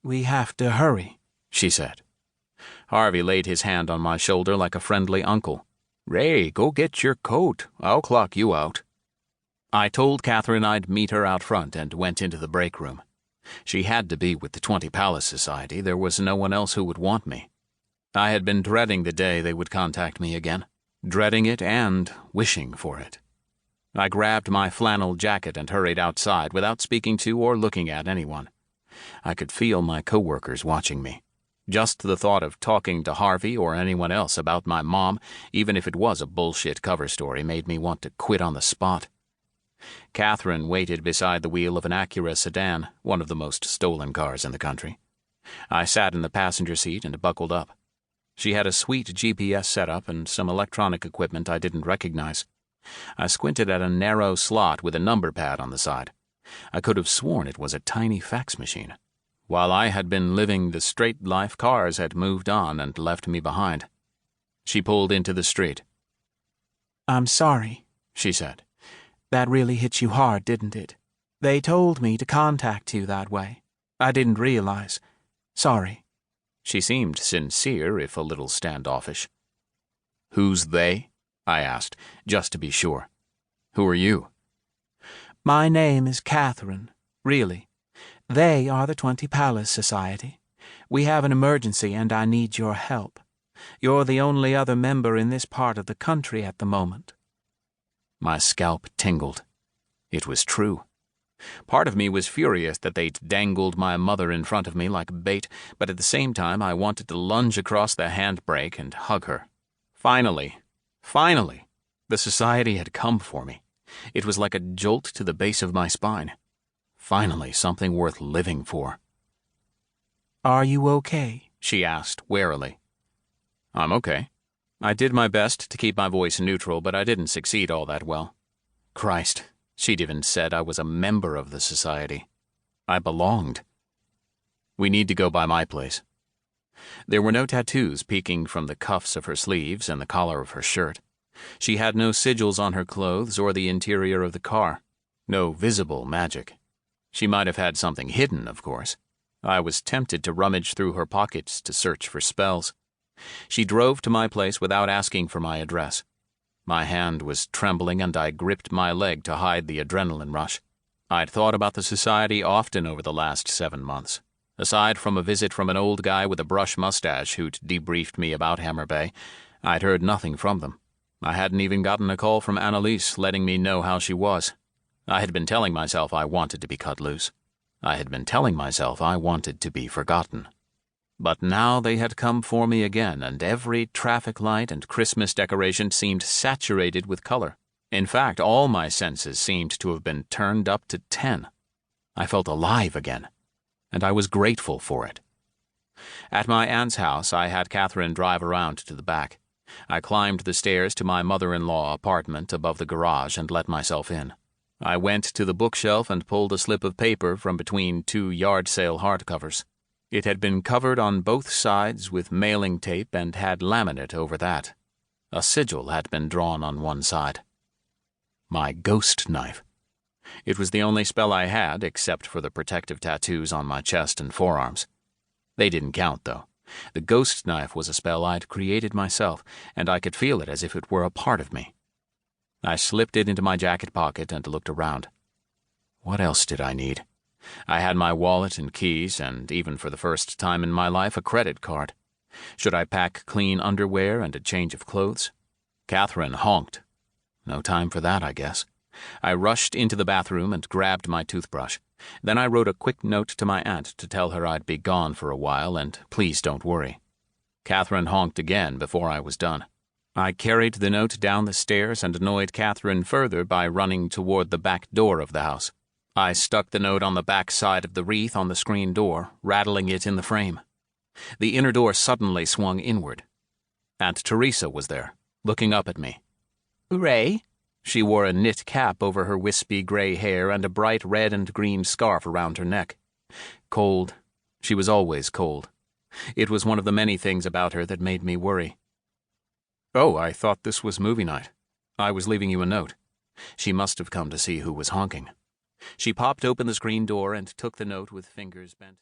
We have to hurry, she said. Harvey laid his hand on my shoulder like a friendly uncle. Ray, go get your coat. I'll clock you out. I told Catherine I'd meet her out front and went into the break room. She had to be with the 20 Palace Society. There was no one else who would want me. I had been dreading the day they would contact me again. Dreading it and wishing for it. I grabbed my flannel jacket and hurried outside without speaking to or looking at anyone. I could feel my coworkers watching me. Just the thought of talking to Harvey or anyone else about my mom, even if it was a bullshit cover story, made me want to quit on the spot. Catherine waited beside the wheel of an Acura sedan, one of the most stolen cars in the country. I sat in the passenger seat and buckled up. She had a sweet GPS setup and some electronic equipment I didn't recognize. I squinted at a narrow slot with a number pad on the side. I could have sworn it was a tiny fax machine. While I had been living the straight life, cars had moved on and left me behind. She pulled into the street. I'm sorry, she said. That really hit you hard, didn't it? They told me to contact you that way. I didn't realize. Sorry. She seemed sincere, if a little standoffish. Who's they? I asked, just to be sure. Who are you? My name is Catherine, really. They are the 20 Palace Society. We have an emergency and I need your help. You're the only other member in this part of the country at the moment. My scalp tingled. It was true. Part of me was furious that they'd dangled my mother in front of me like bait, but at the same time I wanted to lunge across the handbrake and hug her. Finally, the society had come for me. It was like a jolt to the base of my spine. Finally, something worth living for. Are you okay? She asked warily. I'm okay. I did my best to keep my voice neutral, but I didn't succeed all that well. Christ, she'd even said I was a member of the society. I belonged. We need to go by my place. There were no tattoos peeking from the cuffs of her sleeves and the collar of her shirt. She had no sigils on her clothes or the interior of the car. No visible magic. She might have had something hidden, of course. I was tempted to rummage through her pockets to search for spells. She drove to my place without asking for my address. My hand was trembling and I gripped my leg to hide the adrenaline rush. I'd thought about the society often over the last 7 months. Aside from a visit from an old guy with a brush mustache who'd debriefed me about Hammer Bay, I'd heard nothing from them. I hadn't even gotten a call from Annalise letting me know how she was. I had been telling myself I wanted to be cut loose. I had been telling myself I wanted to be forgotten. But now they had come for me again, and every traffic light and Christmas decoration seemed saturated with color. In fact, all my senses seemed to have been turned up to 10. I felt alive again, and I was grateful for it. At my aunt's house, I had Catherine drive around to the back. I climbed the stairs to my mother-in-law apartment above the garage and let myself in. I went to the bookshelf and pulled a slip of paper from between 2 yard sale hardcovers. It had been covered on both sides with mailing tape and had laminate over that. A sigil had been drawn on one side. My ghost knife. It was the only spell I had, except for the protective tattoos on my chest and forearms. They didn't count, though. The ghost knife was a spell I'd created myself, and I could feel it as if it were a part of me. I slipped it into my jacket pocket and looked around. What else did I need? I had my wallet and keys, and even for the first time in my life, a credit card. Should I pack clean underwear and a change of clothes? Catherine honked. No time for that, I guess. I rushed into the bathroom and grabbed my toothbrush. Then I wrote a quick note to my aunt to tell her I'd be gone for a while and please don't worry. Catherine honked again before I was done. I carried the note down the stairs and annoyed Catherine further by running toward the back door of the house. I stuck the note on the back side of the wreath on the screen door, rattling it in the frame. The inner door suddenly swung inward. Aunt Teresa was there, looking up at me. Ray? She wore a knit cap over her wispy gray hair and a bright red and green scarf around her neck. Cold. She was always cold. It was one of the many things about her that made me worry. Oh, I thought this was movie night. I was leaving you a note. She must have come to see who was honking. She popped open the screen door and took the note with fingers bent.